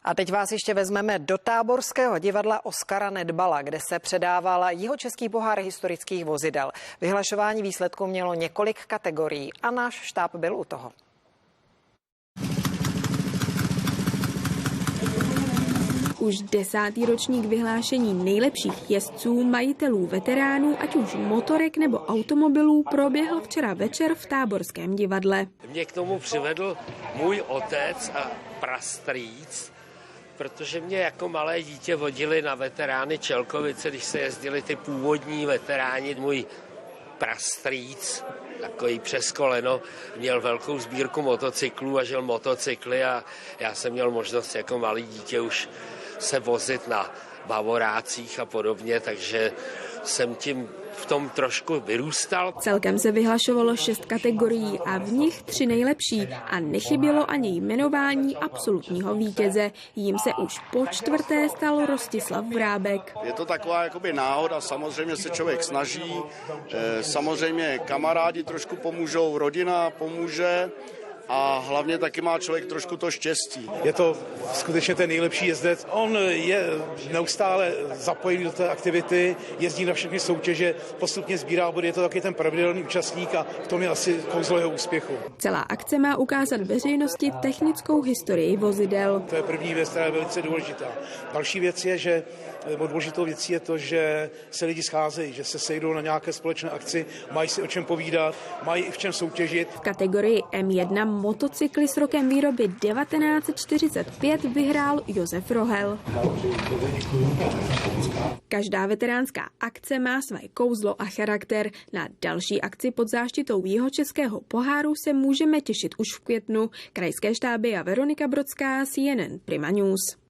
A teď vás ještě vezmeme do táborského divadla Oskara Nedbala, kde se předával jihočeský pohár historických vozidel. Vyhlašování výsledků mělo několik kategorií a náš štáb byl u toho. Už 10. ročník vyhlášení nejlepších jezdců, majitelů veteránů, ať už motorek nebo automobilů, proběhl včera večer v táborském divadle. Mě k tomu přivedl můj otec a prastrýc, protože mě jako malé dítě vodili na veterány Čelkovice, když se jezdili ty původní veteráni. Můj prastrýc, takový přes koleno, měl velkou sbírku motocyklů a žil motocykly a já jsem měl možnost jako malý dítě už se vozit na bavorácích a podobně, takže jsem tím v tom trošku vyrůstal. Celkem se vyhlašovalo 6 kategorií a v nich 3 nejlepší a nechybělo ani jmenování absolutního vítěze. Jím se už po 4. stal Rostislav Vrábek. Je to taková jakoby náhoda, samozřejmě se člověk snaží, samozřejmě kamarádi trošku pomůžou, rodina pomůže. A hlavně taky má člověk trošku to štěstí. Je to skutečně ten nejlepší jezdec. On je neustále zapojený do té aktivity, jezdí na všechny soutěže, postupně sbírá body, je to taky ten pravidelný účastník a v tom je asi kouzlo jeho úspěchu. Celá akce má ukázat veřejnosti technickou historii vozidel. To je první věc, která je velice důležitá. Další věc je, že důležitou věcí je to, že se lidi scházejí, že se sejdou na nějaké společné akci, mají si o čem povídat, mají i v čem soutěžit. V kategorii M1 motocykly s rokem výroby 1945 vyhrál Josef Rohel. Každá veteránská akce má své kouzlo a charakter. Na další akci pod záštitou jihočeského poháru se můžeme těšit už v květnu. Krajské štáby a Veronika Brodská, CNN Prima News.